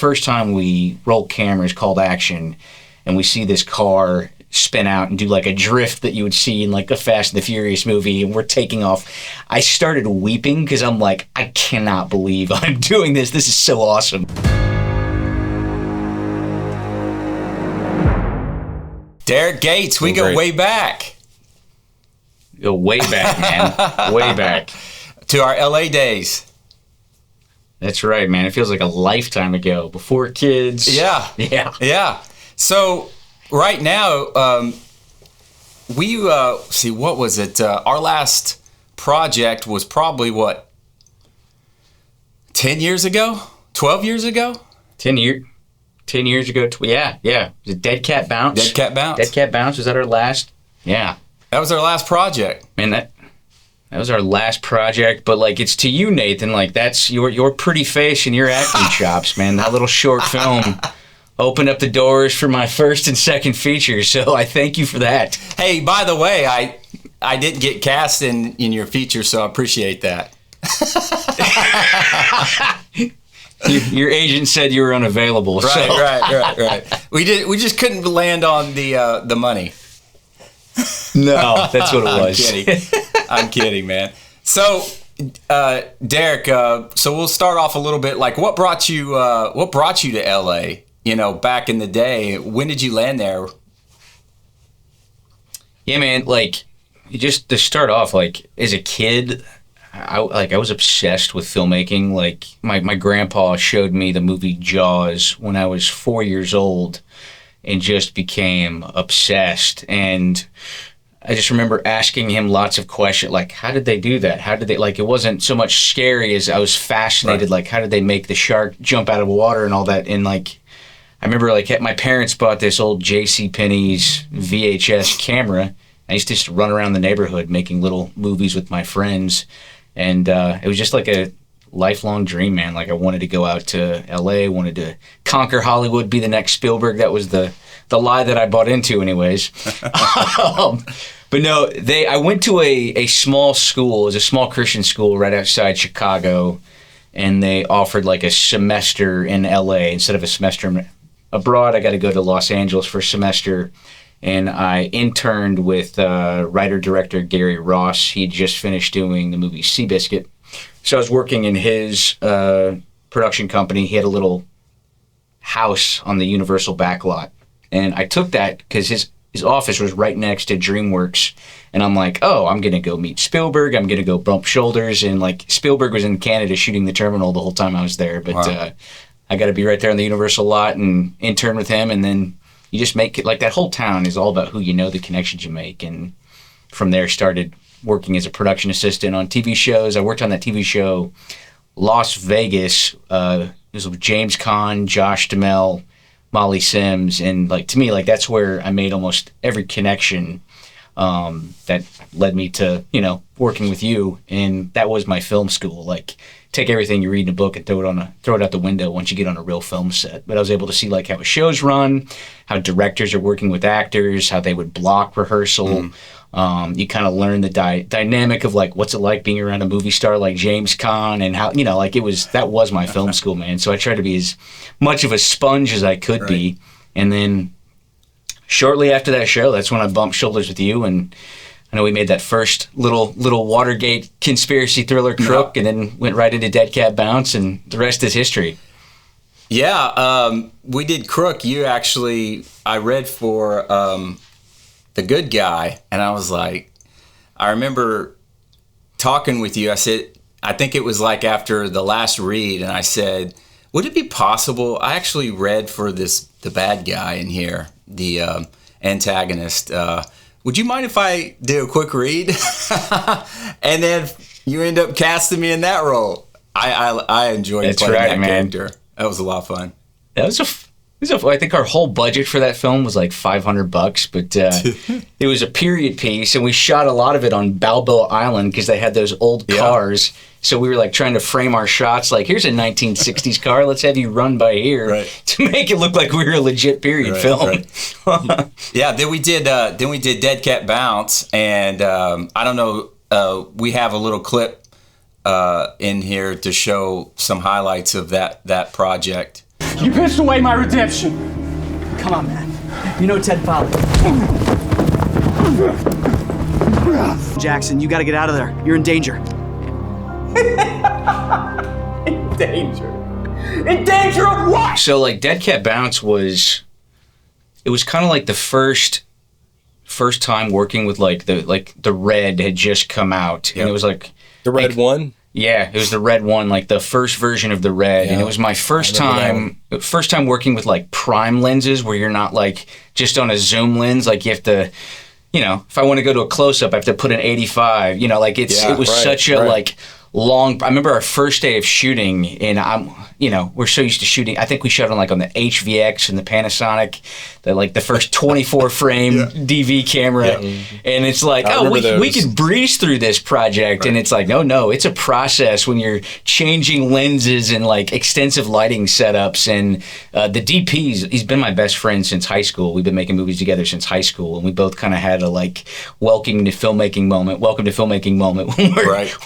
first time we roll cameras, called action, and we see this car spin out and do like a drift that you would see in like a Fast and the Furious movie, and we're taking off, I started weeping because I'm like, I cannot believe I'm doing this. This is so awesome. Daric Gates, we go way back. Go way back, man. Way back. To our LA days. That's right, man. It feels like a lifetime ago. Before kids. Yeah. So right now, we see, what was it? Our last project was probably 10 years ago? 12 years ago? 10 years ago. Yeah. Was it Dead Cat Bounce? Dead Cat Bounce. Dead Cat Bounce. Was that our last? Yeah. That was our last project. Man, that was our last project, but like, it's to you, Nathan, like that's your pretty face and your acting chops, man. That little short film opened up the doors for my first and second feature, so I thank you for that. Hey, by the way, I didn't get cast in your feature, so I appreciate that. Your agent said you were unavailable. Right. We just couldn't land on the money. No, that's what it was. I'm kidding, man. So, Daric, so we'll start off a little bit. Like, what brought you to LA? You know, back in the day, when did you land there? Yeah, man. Like, just to start off, like as a kid, I was obsessed with filmmaking. Like, my grandpa showed me the movie Jaws when I was 4 years old, and just became obsessed. And I just remember asking him lots of questions, like, how did they do that? How did they, like, it wasn't so much scary as I was fascinated, right. Like, how did they make the shark jump out of the water and all that? And, like, I remember, like, my parents bought this old JCPenney's VHS camera. I used to just run around the neighborhood making little movies with my friends. And it was just like a lifelong dream, man. Like, I wanted to go out to LA, wanted to conquer Hollywood, be the next Spielberg. That was the lie that I bought into anyways. But no, I went to a small school. It was a small Christian school right outside Chicago, and they offered like a semester in LA instead of a semester abroad. I got to go to Los Angeles for a semester, and I interned with writer-director Gary Ross. He had just finished doing the movie Seabiscuit. So I was working in his production company. He had a little house on the Universal backlot. And I took that because his office was right next to DreamWorks. And I'm like, oh, I'm going to go meet Spielberg. I'm going to go bump shoulders. And like, Spielberg was in Canada shooting The Terminal the whole time I was there. But wow. I got to be right there on the Universal lot and intern with him. And then you just make it, like, that whole town is all about who you know, the connections you make. And from there started working as a production assistant on TV shows. I worked on that TV show Las Vegas. It was with James Caan, Josh Duhamel, Molly Sims, and like, to me, like, that's where I made almost every connection that led me to, you know, working with you. And that was my film school. Like, take everything you read in a book and throw it out the window once you get on a real film set. But I was able to see like how a show's run, how directors are working with actors, how they would block rehearsal. You kind of learn the dynamic of like, what's it like being around a movie star like James Caan, and how, you know, like, that was my film school, man. So I tried to be as much of a sponge as I could be. And then shortly after that show, that's when I bumped shoulders with you. And I know we made that first little Watergate conspiracy thriller, Crook, and then went right into Dead Cat Bounce, and the rest is history. Yeah, we did Crook. I read for The Good Guy, and I was like, I remember talking with you. I said, I think it was like after the last read, and I said, would it be possible, I actually read for the bad guy in here, the antagonist. Would you mind if I do a quick read? And then you end up casting me in that role. I enjoyed playing that character. That was a lot of fun. That was I think our whole budget for that film was like $500, but it was a period piece, and we shot a lot of it on Balboa Island because they had those old cars. So we were like trying to frame our shots like, here's a 1960s car, let's have you run by here to make it look like we were a legit period film. Yeah, then we did Dead Cat Bounce, and I don't know, we have a little clip in here to show some highlights of that project. You pissed away my redemption. Come on, man. You know Ted Fowler. Jackson, you gotta get out of there. You're in danger. In danger? In danger of what? So like Dead Cat Bounce was kind of like the first time working with the Red had just come out. Yep. And it was like The Red one? Yeah, it was the Red one, like the first version of the Red. Yeah. And it was my first time working with like prime lenses where you're not like just on a zoom lens. Like you have to, if I want to go to a close up, I have to put an 85, like it was such a like long. I remember our first day of shooting, and we're so used to shooting. I think we shot on the HVX and the Panasonic, the first 24 frame DV camera, and it's like, we could breeze through this project, and it's like, no, it's a process when you're changing lenses and like extensive lighting setups. And the DP's, he's been my best friend since high school. We've been making movies together since high school, and we both kind of had a welcome to filmmaking moment when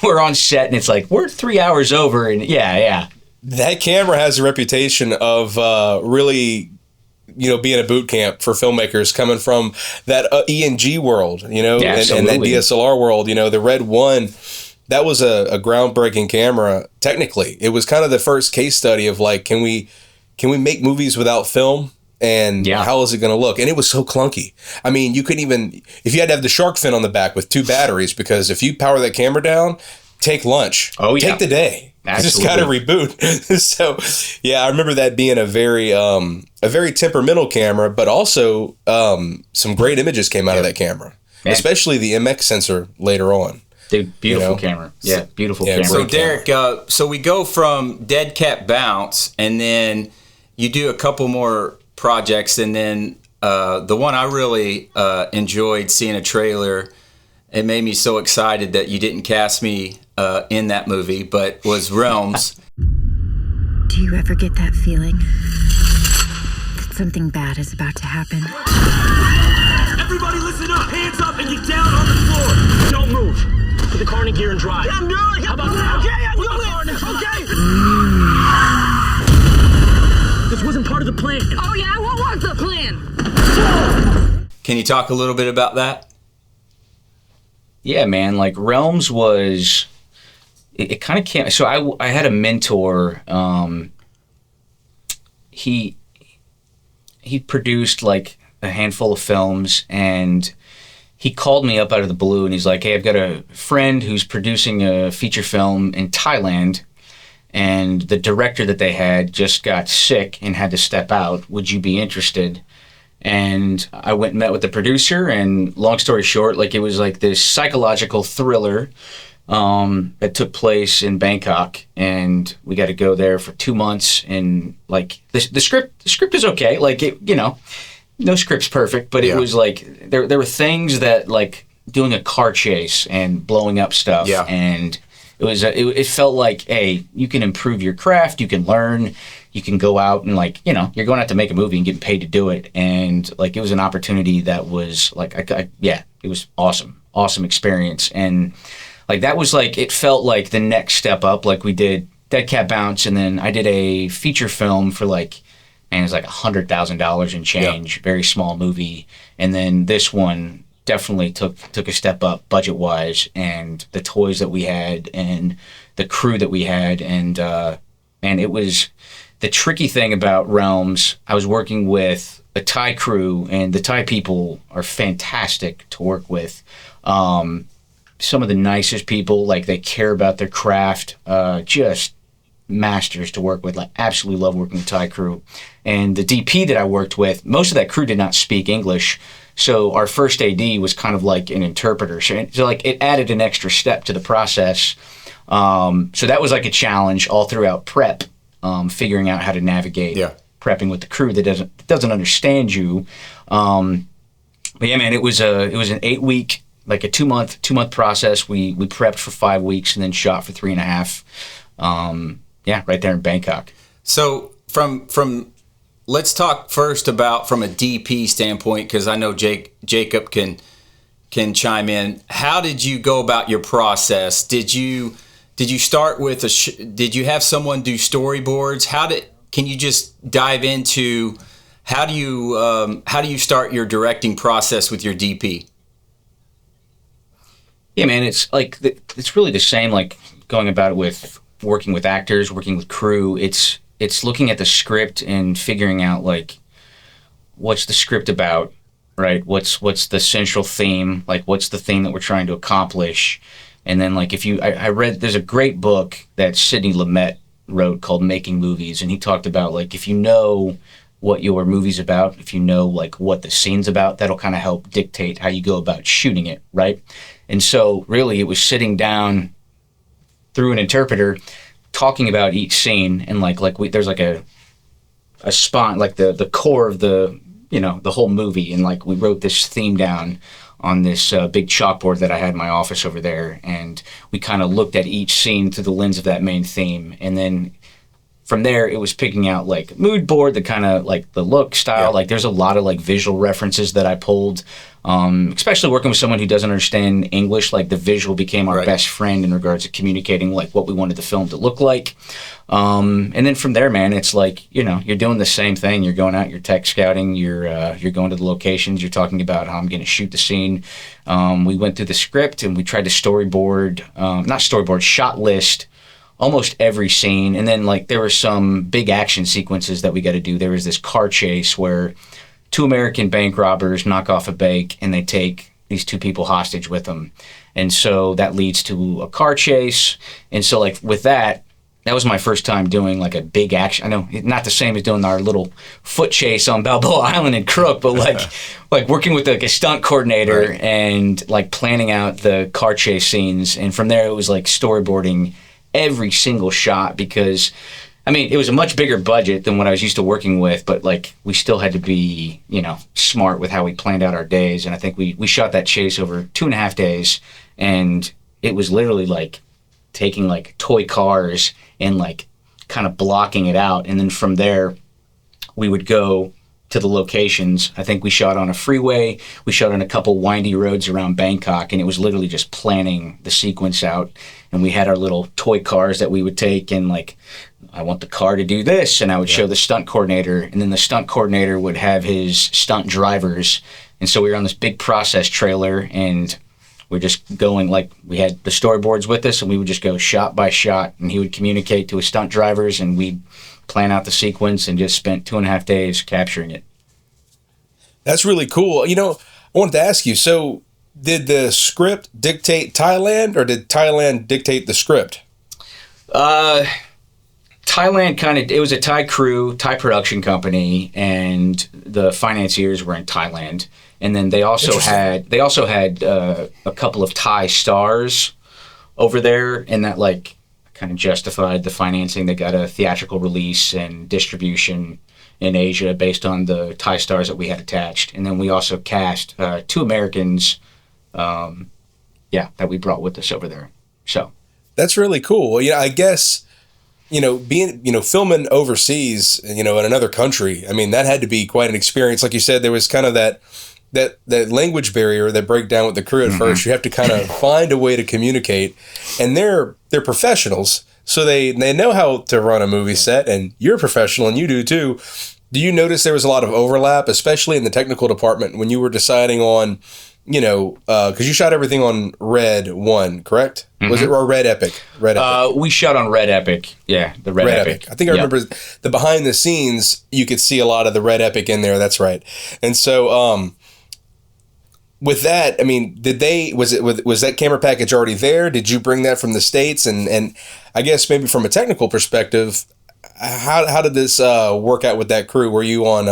we're on set. And it's like, we're 3 hours over, and that camera has a reputation of really, being a boot camp for filmmakers coming from that E&G world, and that DSLR world. The Red One, that was a groundbreaking camera. Technically, it was kind of the first case study of can we make movies without film? And how is it going to look? And it was so clunky. I mean, you couldn't even, if you had to have the shark fin on the back with 2 batteries, because if you power that camera down, take lunch. Oh, yeah. Take the day. Absolutely. Just got to reboot. So, I remember that being a very temperamental camera, but also some great images came out of that camera, especially the MX sensor later on. Dude, beautiful camera. Yeah, beautiful camera. So, Daric, so we go from Dead Cat Bounce, and then you do a couple more projects, and then the one I really enjoyed seeing a trailer. It made me so excited that you didn't cast me in that movie, but was Realms. Do you ever get that feeling that something bad is about to happen? Everybody listen up! Hands up and get down on the floor! Don't move! Put the car in gear and drive. Yeah, I'm doing it! How about that? Okay, I'm doing it! Okay! This wasn't part of the plan. Oh yeah? What was the plan? Can you talk a little bit about that? Yeah, man. Realms was, it kind of came. So I had a mentor. He produced a handful of films, and he called me up out of the blue, and he's like, "Hey, I've got a friend who's producing a feature film in Thailand, and the director that they had just got sick and had to step out. Would you be interested?" And I went and met with the producer, and long story short, it was this psychological thriller that took place in Bangkok, and we got to go there for 2 months. And the script is okay, no script's perfect, but it was there were things that doing a car chase and blowing up stuff, and it felt like, hey, you can improve your craft, you can learn. You can go out and you're going out to make a movie and getting paid to do it. And it was an opportunity that was it was awesome experience. And that was it felt like the next step up. We did Dead Cat Bounce, and then I did a feature film for it was $100,000 and change, very small movie. And then this one definitely took a step up budget wise, and the toys that we had and the crew that we had, and it was. The tricky thing about Realms, I was working with a Thai crew, and the Thai people are fantastic to work with. Some of the nicest people, they care about their craft, just masters to work with. Absolutely love working with Thai crew. And the DP that I worked with, most of that crew did not speak English, so our first AD was kind of like an interpreter. So it added an extra step to the process. So that was a challenge all throughout prep. Figuring out how to navigate prepping with the crew that doesn't understand you. But yeah, man, it was an 8-week, a 2-month process. We prepped for 5 weeks and then shot for 3.5. Right there in Bangkok. So from let's talk first about from a DP standpoint, because I know Jacob can chime in. How did you go about your process? Did you start with did you have someone do storyboards? can you just dive into how do you start your directing process with your DP? Yeah, man, it's like it's really the same. Like going about it with working with actors, working with crew. It's looking at the script and figuring out like what's the script about, right? What's the central theme? Like what's the thing that we're trying to accomplish? And then like I read there's a great book that Sidney Lumet wrote called Making Movies, and he talked about like if you know what your movie's about, if you know like what the scene's about, that'll kind of help dictate how you go about shooting it, right? And so really it was sitting down through an interpreter talking about each scene, and there's like a spine, like the core of the whole movie, and like we wrote this theme down on this big chalkboard that I had in my office over there, and we kind of looked at each scene through the lens of that main theme, and then from there it was picking out like mood board, the kind of like the look, style. Like there's a lot of like visual references that I pulled, especially working with someone who doesn't understand English. Like the visual became our best friend in regards to communicating like what we wanted the film to look like. And then from there, man, it's like, you're doing the same thing. You're going out, you're tech scouting, you're going to the locations, you're talking about how I'm going to shoot the scene. We went through the script and we tried to shot list almost every scene. And then like there were some big action sequences that we got to do. There was this car chase where 2 American bank robbers knock off a bank and they take these 2 people hostage with them. And so that leads to a car chase. And so like with that was my first time doing like a big action. I know not the same as doing our little foot chase on Balboa Island in Crook, but like working with like a stunt coordinator and like planning out the car chase scenes. And from there it was like storyboarding every single shot, because I mean it was a much bigger budget than what I was used to working with, but like we still had to be smart with how we planned out our days. And I think we shot that chase over 2.5 days, and it was literally like taking like toy cars and like kind of blocking it out, and then from there we would go to the locations. I think we shot on a freeway, we shot on a couple windy roads around Bangkok, and it was literally just planning the sequence out. And we had our little toy cars that we would take, and like, I want the car to do this, and I would show the stunt coordinator, and then the stunt coordinator would have his stunt drivers. And so we were on this big process trailer, and we're just going, like, we had the storyboards with us, and we would just go shot by shot, and he would communicate to his stunt drivers, and we'd plan out the sequence, and just spent 2.5 days capturing it. That's really cool. I wanted to ask you, so did the script dictate Thailand, or did Thailand dictate the script? Thailand it was a Thai crew, Thai production company, and the financiers were in Thailand. And then they also had a couple of Thai stars over there, and that like kind of justified the financing. They got a theatrical release and distribution in Asia based on the Thai stars that we had attached. And then we also cast 2 Americans that we brought with us over there. So that's really cool. I guess being filming overseas, in another country, I mean, that had to be quite an experience. Like you said, there was kind of that language barrier, that breakdown with the crew at first. You have to kind of find a way to communicate, and they're professionals, so they know how to run a movie set, and you're a professional and you do too. Do you notice there was a lot of overlap, especially in the technical department, when you were deciding on, because you shot everything on Red 1, correct? Mm-hmm. Was it or Red Epic? Red Epic. We shot on Red Epic. Yeah, the Red Epic. I think I remember the behind the scenes, you could see a lot of the Red Epic in there. That's right. And so with that, I mean, was that camera package already there? Did you bring that from the States? And I guess maybe from a technical perspective, how did this work out with that crew? Were you on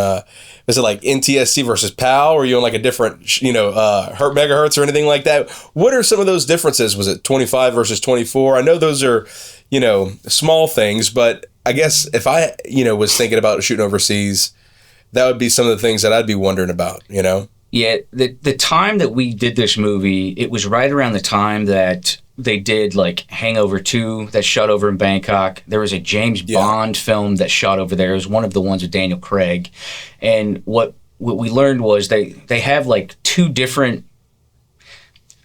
was it like NTSC versus PAL? Were you on like a different megahertz or anything like that? What are some of those differences? Was it 25 versus 24? I know those are small things, but I guess if I was thinking about shooting overseas, that would be some of the things that I'd be wondering about. Yeah, the time that we did this movie, it was right around the time that they did like Hangover 2 that shot over in Bangkok. There was a James Bond film that shot over there. It was one of the ones with Daniel Craig. And what we learned was they have like 2 different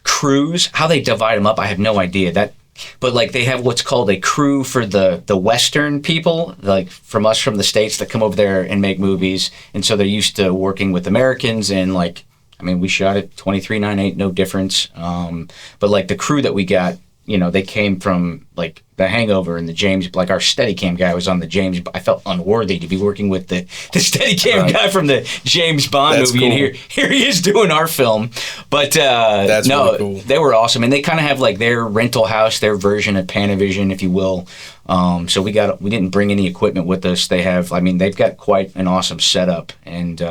crews. How they divide them up, I have no idea. but like they have what's called a crew for the Western people, like from the States that come over there and make movies. And so they're used to working with Americans, and like, I mean, we shot it 23.98, no difference. But like the crew that we got, you know, they came from like The Hangover and the James, like our Steadicam guy was on the James. I felt unworthy to be working with the Steadicam guy from the James Bond movie. Cool. And here he is doing our film. But that's really cool. They were awesome. And they kind of have like their rental house, their version of Panavision, if you will. So we didn't bring any equipment with us. They've got quite an awesome setup. And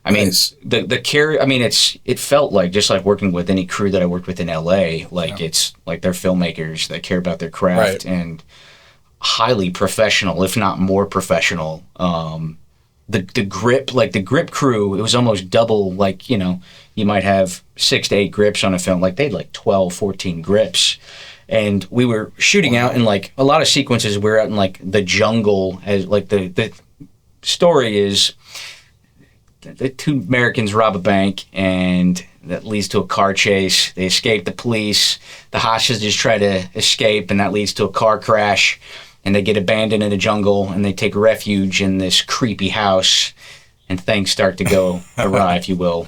I mean, it felt like just like working with any crew that I worked with in LA, like it's like they're filmmakers that care about their craft and highly professional, if not more professional. The grip crew, it was almost double, like, you know, you might have 6 to 8 grips on a film, like they had like 12, 14 grips. And we were shooting out in like a lot of sequences, we're out in like the jungle, as like the story is, the 2 Americans rob a bank, and that leads to a car chase. They escape the police. The hostages try to escape, and that leads to a car crash. And they get abandoned in a jungle, and they take refuge in this creepy house, and things start to go awry, if you will.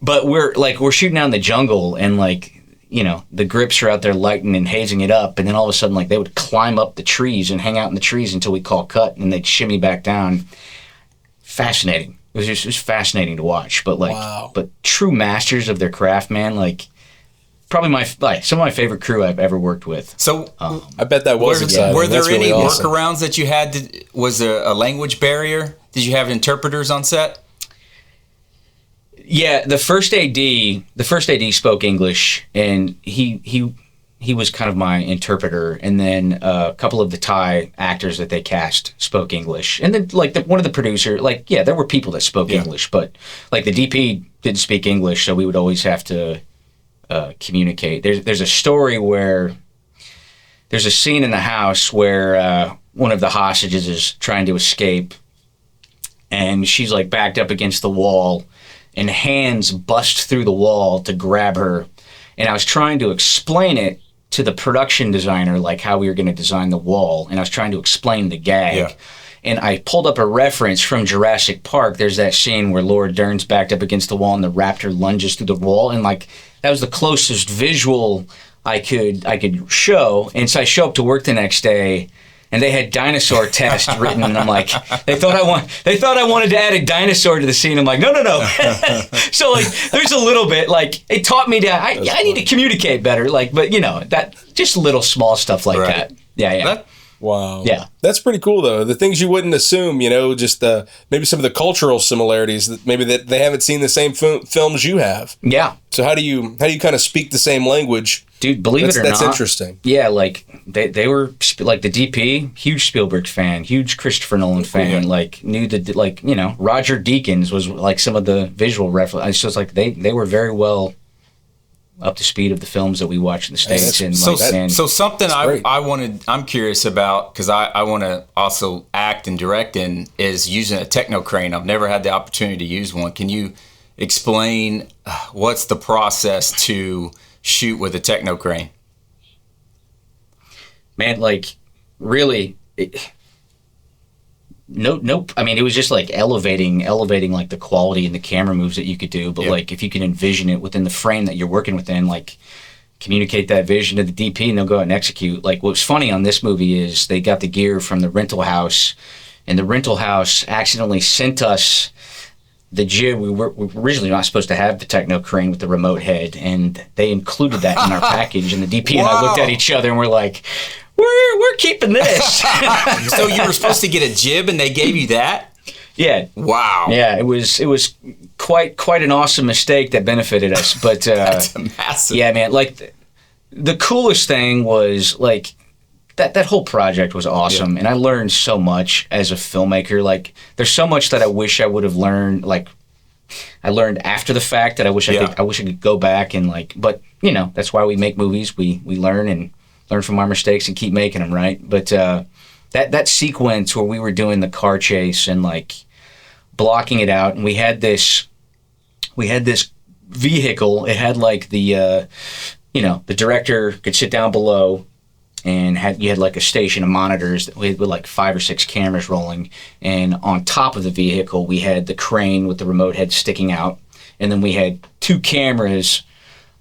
But we're shooting out in the jungle, and like, you know, the grips are out there lighting and hazing it up, and then all of a sudden, like, they would climb up the trees and hang out in the trees until we call cut, and they'd shimmy back down. Fascinating. It was fascinating to watch, but like, but true masters of their craft, man. Like, probably some of my favorite crew I've ever worked with. So I bet that was exciting. Were there any awesome workarounds that you had? Was there a language barrier? Did you have interpreters on set? Yeah, the first AD spoke English, and he was kind of my interpreter, and then a couple of the Thai actors that they cast spoke English, and then like one of the producers, like, yeah, there were people that spoke English, but like the DP didn't speak English, so we would always have to communicate. There's a story where there's a scene in the house where one of the hostages is trying to escape, and she's like backed up against the wall, and hands bust through the wall to grab her, and I was trying to explain it to the production designer, like how we were going to design the wall, and I was trying to explain the gag. And I pulled up a reference from Jurassic Park. There's that scene where Laura Dern's backed up against the wall and the raptor lunges through the wall, and like that was the closest visual I could show. And so I show up to work the next day, and they had dinosaur test written, and I'm like, they thought I wanted to add a dinosaur to the scene. I'm like, no. So like, there's a little bit, like, it taught me that I need to communicate better, like, but you know, that just little small stuff like that. Yeah. Wow. Yeah. That's pretty cool, though. The things you wouldn't assume, you know, just maybe some of the cultural similarities that maybe that they haven't seen the same films you have. Yeah. So how do you kind of speak the same language? Dude, believe it or not. That's interesting. Yeah, like they were like the DP, huge Spielberg fan, huge Christopher Nolan fan, like knew the, like, you know, Roger Deakins was like some of the visual reference. So it's like they were very well up to speed of the films that we watch in the States. And so something I'm curious about, because I want to also act and direct in, is using a techno crane. I've never had the opportunity to use one. Can you explain what's the process to shoot with a techno crane? Man, like, really, nope. I mean, it was just like elevating like the quality and the camera moves that you could do. But like, if you can envision it within the frame that you're working within, like, communicate that vision to the DP, and they'll go out and execute. Like, what's funny on this movie is they got the gear from the rental house, and the rental house accidentally sent us the jib. We were originally not supposed to have the techno crane with the remote head, and they included that in our package. And the DP and I looked at each other and we're like, we're keeping this. So you were supposed to get a jib, and they gave you that? Yeah. Wow. Yeah, it was quite an awesome mistake that benefited us. But that's massive. Yeah, man. Like the coolest thing was like that whole project was awesome, and I learned so much as a filmmaker. Like, there's so much that I wish I would have learned. Like, I learned after the fact that I wish I could go back and like. But you know, that's why we make movies. We learn from our mistakes and keep making them, right? But that sequence where we were doing the car chase and like blocking it out, and we had this vehicle. It had like the the director could sit down below, and you had like a station of monitors with like 5 or 6 cameras rolling, and on top of the vehicle we had the crane with the remote head sticking out, and then we had 2 cameras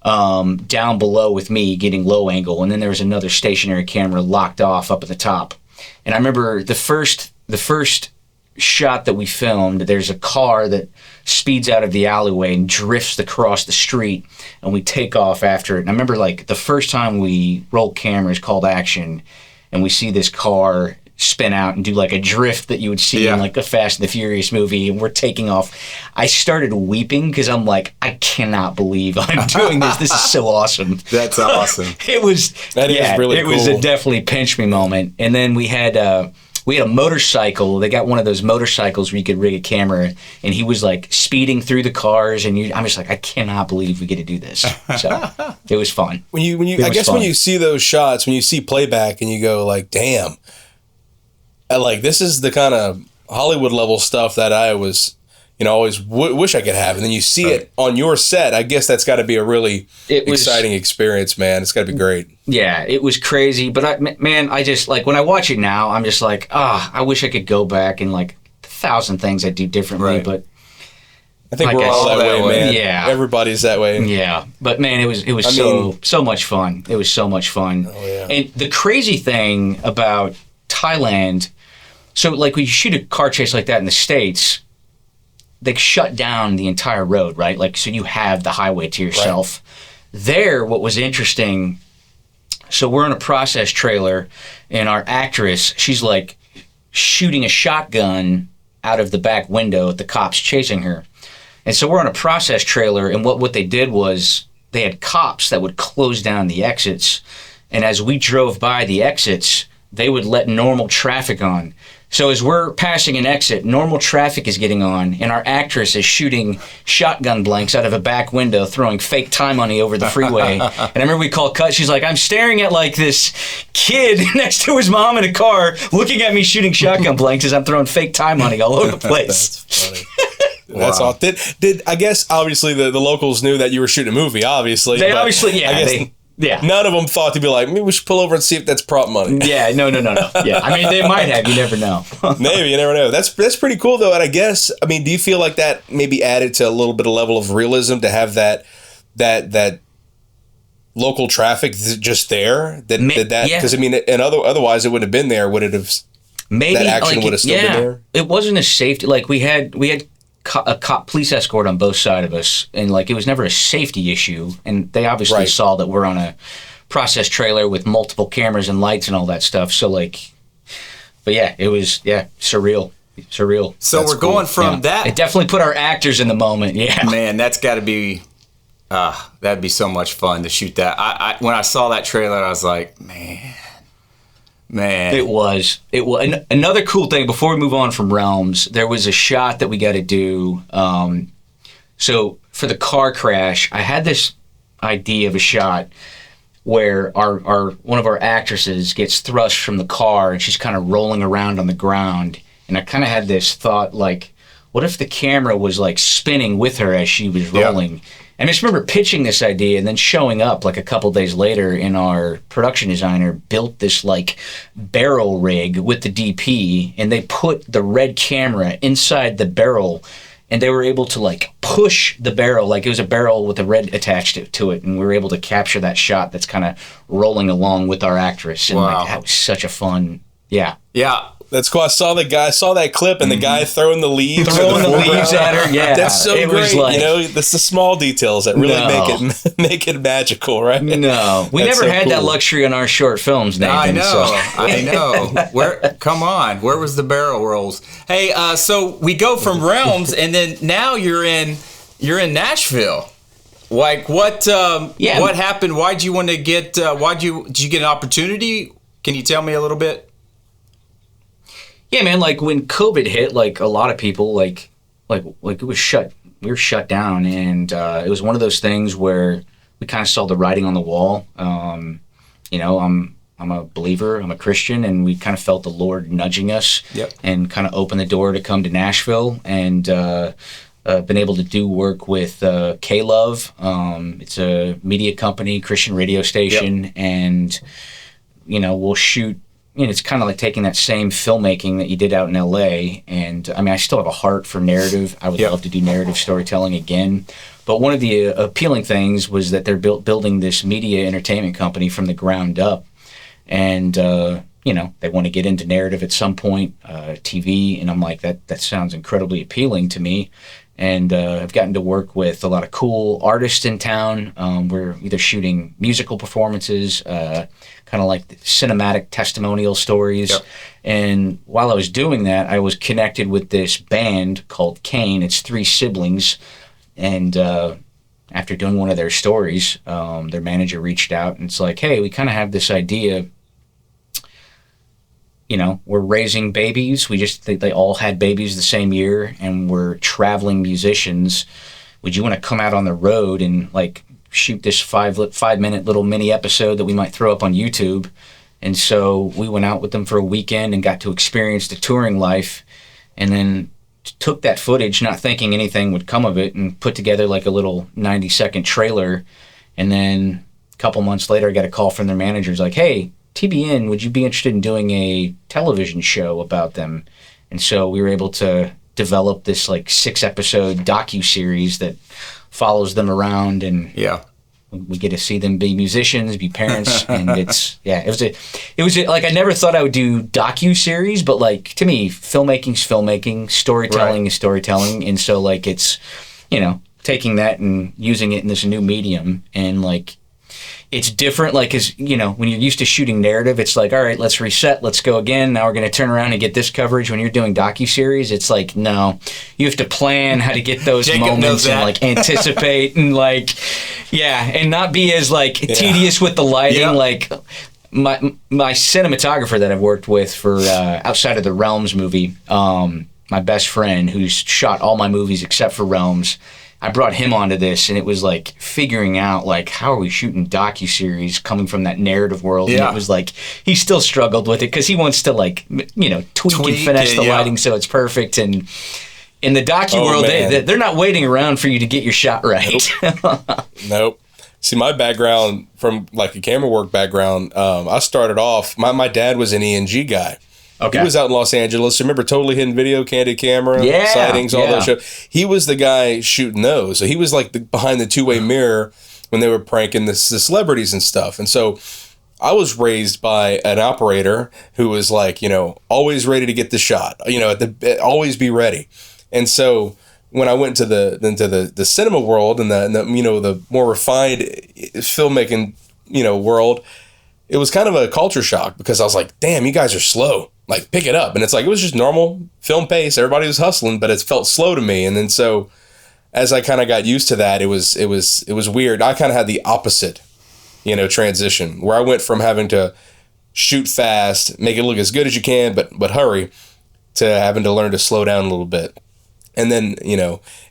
down below with me getting low angle, and then there was another stationary camera locked off up at the top. And I remember the first shot that we filmed, there's a car that speeds out of the alleyway and drifts across the street, and we take off after it. And I remember like the first time we roll cameras, called action, and we see this car spin out and do like a drift that you would see in like a Fast and the Furious movie, and we're taking off. I started weeping because I'm like, I cannot believe I'm doing this. This is so awesome. That's awesome. It was really it cool. was a definitely pinch me moment. And then we had a motorcycle. They got one of those motorcycles where you could rig a camera, and he was like speeding through the cars, and I'm just like, I cannot believe we get to do this. So it was fun. When you see those shots, when you see playback, and you go like, damn, this is the kind of Hollywood level stuff that I was, always wish I could have. And then you see it on your set. I guess that's got to be a really exciting experience, man. It's got to be great. Yeah, it was crazy. But I just like, when I watch it now, I'm just like, I wish I could go back and like 1,000 things I'd do differently. Right. But I think we're all that way, man. Yeah, everybody's that way. Yeah, but man, it was so much fun. It was so much fun. Oh, yeah. And the crazy thing about Thailand, so like when you shoot a car chase like that in the States, they shut down the entire road, right? Like, so you have the highway to yourself. Right. There, what was interesting, so we're in a process trailer, and our actress, she's like shooting a shotgun out of the back window at the cops chasing her. And so we're on a process trailer, and what they did was they had cops that would close down the exits, and as we drove by the exits, they would let normal traffic on. So as we're passing an exit, normal traffic is getting on, and our actress is shooting shotgun blanks out of a back window, throwing fake Thai money over the freeway. And I remember we called cut. She's like, I'm staring at like this kid next to his mom in a car, looking at me shooting shotgun blanks as I'm throwing fake Thai money all over the place. That's funny. That's all. Did I guess obviously the locals knew that you were shooting a movie? Obviously, they obviously, yeah. Yeah. None of them thought to be like, maybe we should pull over and see if that's prop money. Yeah, no. Yeah, I mean, they might have. You never know. Maybe, you never know. That's pretty cool, though. And I guess, I mean, do you feel like that maybe added to a little bit of level of realism to have that local traffic just there? Because, I mean, and otherwise it wouldn't have been there. Would it have? Maybe that action would have still been there? It wasn't a safety. Like, we had a police escort on both sides of us, and like it was never a safety issue, and they obviously saw that we're on a process trailer with multiple cameras and lights and all that stuff, so like, but yeah, it was surreal. So that's we're going from that. It definitely put our actors in the moment. Yeah, man, that's got to be that'd be so much fun to shoot that. I when I saw that trailer, I was like, man. It was. And another cool thing, before we move on from Realms, there was a shot that we got to do. So for the car crash, I had this idea of a shot where our one of our actresses gets thrust from the car, and she's kind of rolling around on the ground. And I kind of had this thought, like, what if the camera was like spinning with her as she was rolling? Yeah. And I just remember pitching this idea and then showing up like a couple days later, and our production designer built this like barrel rig with the DP, and they put the red camera inside the barrel, and they were able to like push the barrel, like it was a barrel with a red attached to it, and we were able to capture that shot that's kind of rolling along with our actress. And like, that was such a fun, yeah. That's cool. I saw that clip, and the guy throwing the leaves at her. Yeah, that's so great. Like, that's the small details that really make it magical, right? No, we never had that luxury in our short films, Nathan. I know. Come on, where was the barrel rolls? Hey, so we go from Realms, and then now you're in Nashville. Like what happened? Why'd you want to get? Did you get an opportunity? Can you tell me a little bit? Yeah, man, like when COVID hit, like a lot of people, like it was shut. We were shut down, and it was one of those things where we kind of saw the writing on the wall. I'm a believer, I'm a Christian, and we kind of felt the Lord nudging us and kind of open the door to come to Nashville. And been able to do work with K-Love. It's a media company, Christian radio station, and we'll shoot. It's kind of like taking that same filmmaking that you did out in LA, and I mean, I still have a heart for narrative. I would love to do narrative storytelling again. But one of the appealing things was that they're building this media entertainment company from the ground up, and they want to get into narrative at some point, TV, and I'm like, that sounds incredibly appealing to me. And I've gotten to work with a lot of cool artists in town. We're either shooting musical performances, kind of like cinematic testimonial stories. Yep. And while I was doing that, I was connected with this band called Kane. It's 3 siblings. And after doing one of their stories, their manager reached out and it's like, hey, we kind of have this idea. We're raising babies. They all had babies the same year, and we're traveling musicians. Would you want to come out on the road and like shoot this 5-minute little mini episode that we might throw up on YouTube? And so we went out with them for a weekend and got to experience the touring life, and then took that footage, not thinking anything would come of it, and put together like a little 90-second trailer. And then a couple months later, I got a call from their managers like, hey, TBN, would you be interested in doing a television show about them? And so we were able to develop this like 6-episode docu-series that follows them around, and we get to see them be musicians, be parents, and it was like, I never thought I would do docu-series, but like, to me, filmmaking's filmmaking, storytelling is storytelling, and so like it's, taking that and using it in this new medium, and like, it's different, like, cause when you're used to shooting narrative, it's like, all right, let's reset, let's go again. Now we're going to turn around and get this coverage. When you're doing docuseries, it's like, no, you have to plan how to get those moments and like anticipate and like, and not be as like tedious with the lighting. Yep. Like my cinematographer that I've worked with for outside of the Realms movie, my best friend who's shot all my movies except for Realms, I brought him onto this, and it was like figuring out like, how are we shooting docuseries coming from that narrative world? And it was like, he still struggled with it because he wants to like, tweak and finesse the lighting so it's perfect. And in the docu world, they're not waiting around for you to get your shot right. Nope. See, my background from like a camera work background, I started off, my dad was an E&G guy. Okay. He was out in Los Angeles. Remember Totally Hidden Video, Candid Camera, Sightings, all those shows. He was the guy shooting those. So he was like behind the two-way mirror when they were pranking the celebrities and stuff. And so I was raised by an operator who was like, always ready to get the shot. Always be ready. And so when I went into the cinema world and the more refined filmmaking world, it was kind of a culture shock because I was like, damn, you guys are slow. Like, pick it up. And it's like, it was just normal film pace. Everybody was hustling, but it felt slow to me. And then so as I kind of got used to that, it was weird. I kind of had the opposite, transition where I went from having to shoot fast, make it look as good as you can, but hurry, to having to learn to slow down a little bit. And then,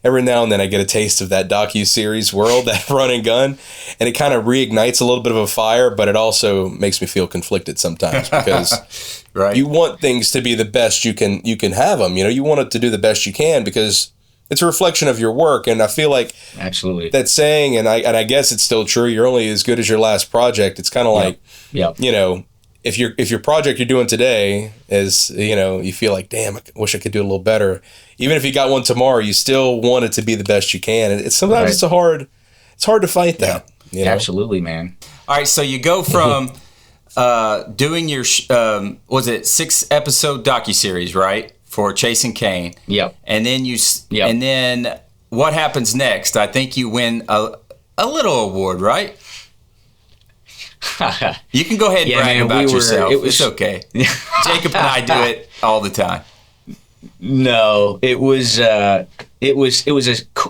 every now and then I get a taste of that docu-series world, that run and gun, and it kind of reignites a little bit of a fire, but it also makes me feel conflicted sometimes because you want things to be the best you can have them. You want it to do the best you can because it's a reflection of your work. And I feel like absolutely that saying, and I guess it's still true, you're only as good as your last project. It's kind of like, if your project you're doing today is, you feel like, damn, I wish I could do a little better. Even if you got one tomorrow, you still want it to be the best you can. And sometimes it's hard to fight that. Absolutely, man. All right, so you go from doing your 6-episode docuseries, right, for Chasing Kane. Yep. And then and then what happens next? I think you win a little award, right? You can go ahead and brag about yourself. It's okay. Jacob and I do it all the time. No, it was a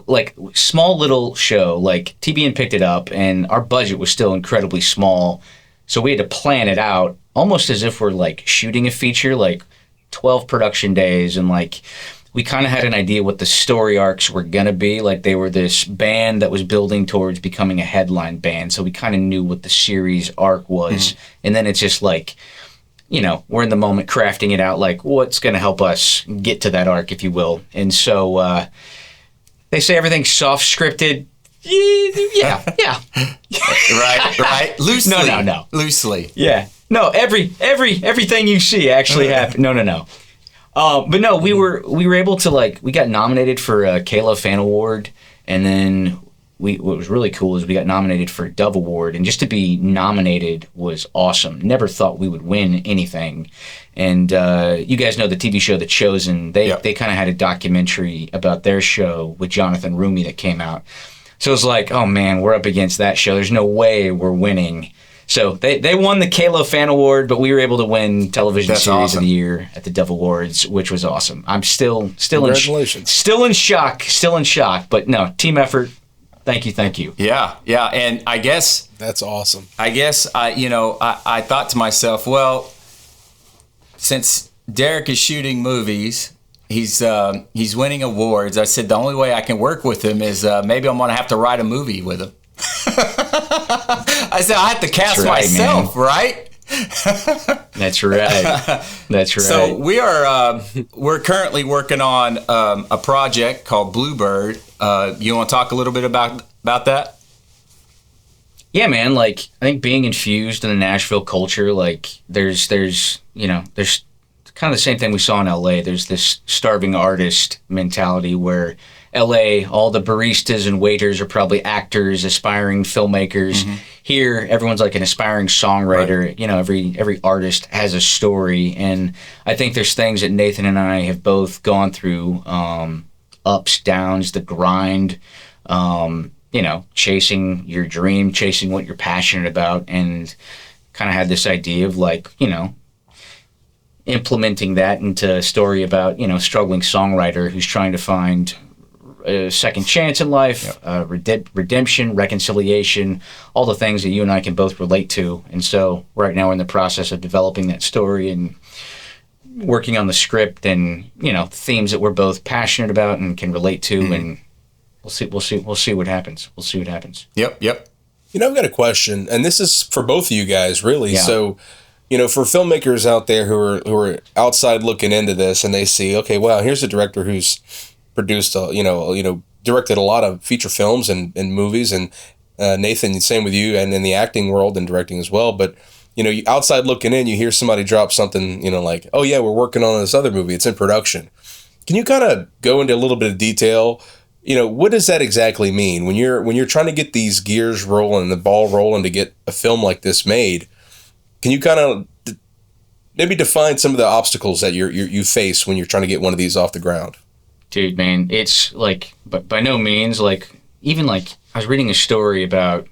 like small little show. Like TBN picked it up, and our budget was still incredibly small, so we had to plan it out almost as if we're like shooting a feature, like 12 production days, and like we kind of had an idea what the story arcs were gonna be. Like they were this band that was building towards becoming a headline band, so we kind of knew what the series arc was, and then it's just like, we're in the moment crafting it out, like what's going to help us get to that arc, if you will. And so they say everything's soft scripted. Yeah. right. Loosely. No. Loosely. Yeah. No, everything you see actually happened. No. But no, we were able to, like, we got nominated for a Kayla Fan Award, and then what was really cool is we got nominated for a Dove Award, and just to be nominated was awesome. Never thought we would win anything. And you guys know the TV show The Chosen. They kind of had a documentary about their show with Jonathan Rumi that came out. So it was like, oh man, we're up against that show. There's no way we're winning. So they won the Kayla Fan Award, but we were able to win Television Series of the Year at the Dove Awards, which was awesome. I'm still in shock, but no, team effort. Thank you. Yeah, and I guess that's awesome. I guess I thought to myself, well, since Daric is shooting movies, he's winning awards. I said the only way I can work with him is maybe I'm gonna have to write a movie with him. I said I have to cast myself, man. Right? That's right. So we're currently working on a project called Bluebird. You want to talk a litof bit about that? Yeah, man. Like, I think being infused in the Nashville culture, like there's kind of the same thing we saw in LA. There's this starving artist mentality where LA, all the baristas and waiters are probably actors, aspiring filmmakers. Mm-hmm. Here, everyone's like an aspiring songwriter. Right. Every artist has a story. And I think there's things that Nathan and I have both gone through, ups, downs, the grind, chasing your dream, chasing what you're passionate about, and kind of had this idea of like, implementing that into a story about, struggling songwriter who's trying to find a second chance in life, redemption, reconciliation, all the things that you and I can both relate to. And so right now we're in the process of developing that story and working on the script and, themes that we're both passionate about and can relate to. Mm-hmm. And we'll see what happens. Yep. I've got a question, and this is for both of you guys, really. Yeah. So, for filmmakers out there who are outside looking into this, and they see, okay, wow, here's a director who's produced, directed a lot of feature films and movies, and Nathan, same with you, and in the acting world and directing as well. But you outside looking in, you hear somebody drop something, like, oh yeah, we're working on this other movie, it's in production. Can you kind of go into a little bit of detail? What does that exactly mean when you're trying to get these gears rolling, the ball rolling to get a film like this made? Can you kind of maybe define some of the obstacles that you face when you're trying to get one of these off the ground? Dude, man, it's like, but by no means, like, even like, I was reading a story about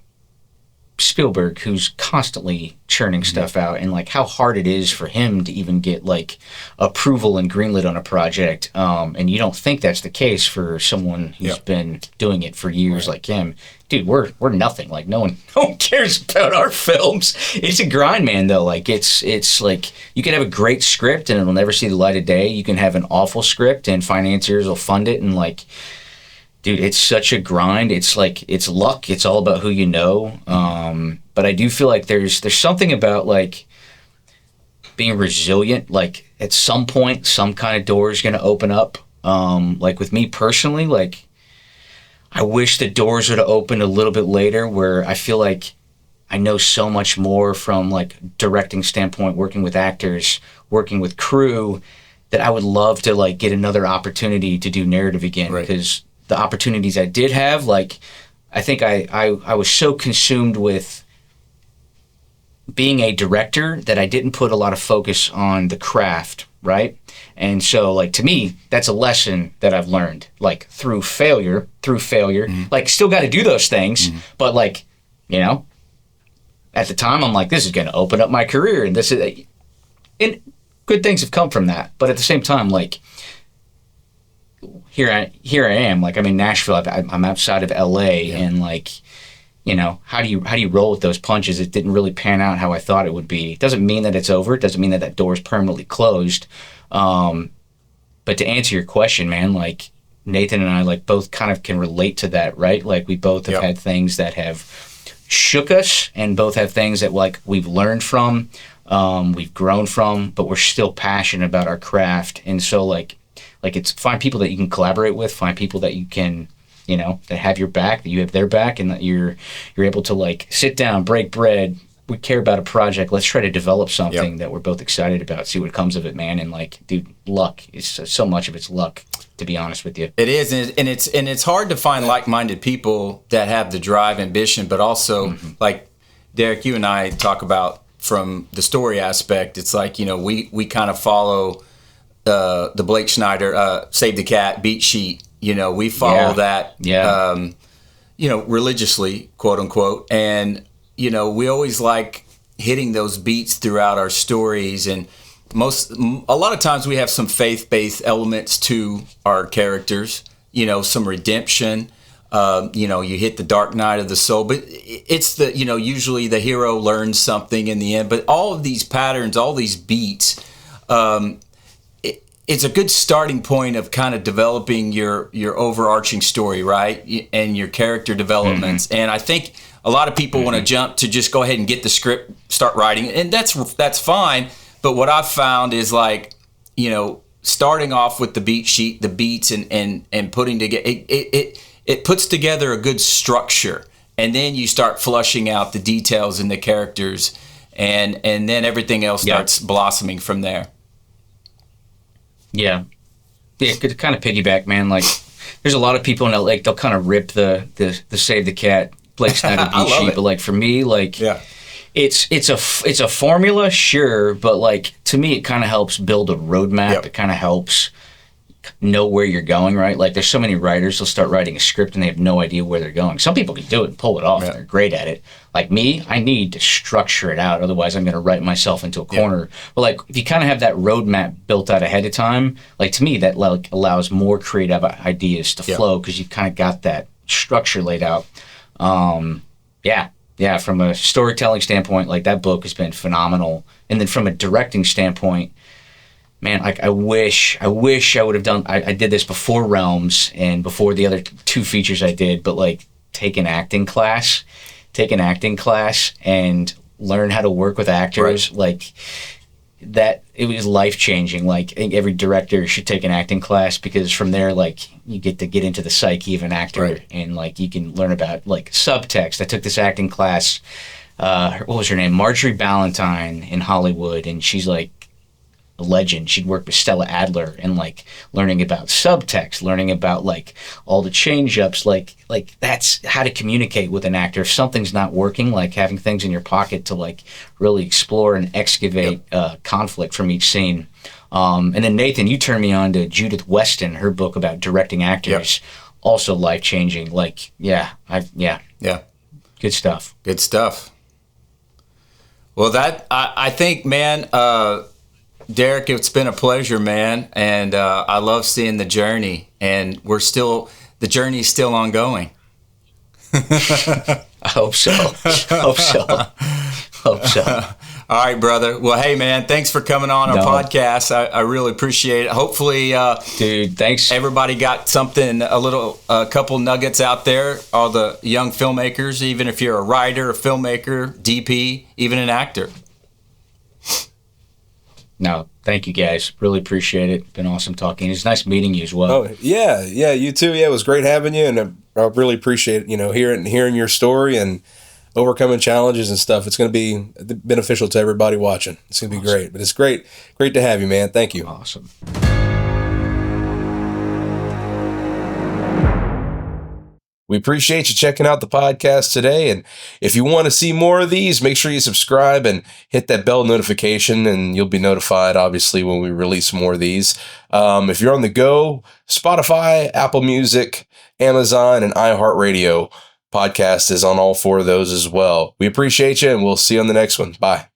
Spielberg, who's constantly churning stuff out, and like how hard it is for him to even get like approval and greenlit on a project. And you don't think that's the case for someone who's been doing it for years, like him. Dude, we're nothing. Like no one cares about our films. It's a grind, man. Though, like it's like you can have a great script and it'll never see the light of day. You can have an awful script and financiers will fund it, and like. Dude, it's such a grind. It's like, it's luck. It's all about who you know. But I do feel like there's something about like being resilient. Like at some point, some kind of door is going to open up. Like with me personally, like I wish the doors would have opened a little bit later, where I feel like I know so much more from like directing standpoint, working with actors, working with crew, that I would love to like get another opportunity to do narrative again. Because the opportunities I did have, like, I think I was so consumed with being a director that I didn't put a lot of focus on the craft, right? And so, like, to me, that's a lesson that I've learned, like, through failure, like, still got to do those things, but, like, at the time, I'm like, this is going to open up my career, and this is, and good things have come from that, but at the same time, like, here I am, like I'm in Nashville, I'm outside of LA, and like, how do you roll with those punches? It didn't really pan out how I thought it would be. It doesn't mean that it's over. It doesn't mean that door is permanently closed. But to answer your question, man, like Nathan and I, like both kind of can relate to that, right? Like we both have had things that have shook us, and both have things that like we've learned from, we've grown from, but we're still passionate about our craft. And so like it's find people that you can collaborate with, find people that you can you know, that have your back, that you have their back, and that you're able to like sit down, break bread. We care about a project. Let's try to develop something that we're both excited about. See what comes of it, man. And like, dude, luck is so much of it's luck. To be honest with you, it is, and it's hard to find like-minded people that have the drive, ambition, but also like Daric, you and I talk about from the story aspect. It's like, you know, we kind of follow the Blake Schneider Save the Cat beat sheet. You know, we follow that, you know, religiously, quote unquote, and you know, we always like hitting those beats throughout our stories, and a lot of times we have some faith-based elements to our characters, you know, some redemption, you know, you hit the dark night of the soul, but it's the, you know, usually the hero learns something in the end, but all of these patterns, all these beats, it's a good starting point of kind of developing your overarching story, right? And your character developments. And I think a lot of people want to jump to just go ahead and get the script, start writing, and that's fine. But what I've found is like, you know, starting off with the beat sheet, the beats, and putting together it puts together a good structure, and then you start flushing out the details and the characters, and then everything else starts blossoming from there. Yeah, to kind of piggyback, man. Like, there's a lot of people in LA, like, they'll kind of rip the Save the Cat Blake Snyder beat sheet, but like for me, like, it's a formula, sure, but like to me, it kind of helps build a roadmap. It kind of helps know where you're going, right? Like, there's so many writers, they'll start writing a script and they have no idea where they're going. Some people can do it and pull it off, and they're great at it. Like me, I need to structure it out, otherwise I'm going to write myself into a corner. But like, if you kind of have that roadmap built out ahead of time, like, to me, that like allows more creative ideas to flow, because you've kind of got that structure laid out. From a storytelling standpoint, like, that book has been phenomenal. And then from a directing standpoint, man, like, I wish I would have done, I did this before Realms and before the other 2 features I did, but like, take an acting class and learn how to work with actors. Like, that, it was life-changing. Like, I think every director should take an acting class, because from there, like, you get to get into the psyche of an actor, and like, you can learn about like subtext. I took this acting class, what was her name? Marjorie Ballantyne in Hollywood, and she's like a legend. She'd worked with Stella Adler, and like, learning about subtext, learning about like all the change-ups, like that's how to communicate with an actor. If something's not working, like having things in your pocket to like really explore and excavate conflict from each scene. And then Nathan, you turned me on to Judith Weston, her book about directing actors, also life-changing. Like, good stuff. Well, that I think, man, Daric, it's been a pleasure, man, and I love seeing the journey, and the journey's still ongoing. I hope so. All right, brother. Well, hey, man, thanks for coming on our podcast. I really appreciate it. Hopefully, dude, thanks. Everybody got something, a couple nuggets out there. All the young filmmakers, even if you're a writer, a filmmaker, DP, even an actor. No, thank you guys. Really appreciate it. Been awesome talking. It's nice meeting you as well. Oh, yeah, you too. Yeah, it was great having you, and I really appreciate, you know, hearing your story and overcoming challenges and stuff. It's going to be beneficial to everybody watching. It's going to be great. But it's great to have you, man. Thank you. Awesome. We appreciate you checking out the podcast today. And if you want to see more of these, make sure you subscribe and hit that bell notification, and you'll be notified, obviously, when we release more of these. If you're on the go, Spotify, Apple Music, Amazon, and iHeartRadio podcast is on all 4 of those as well. We appreciate you, and we'll see you on the next one. Bye.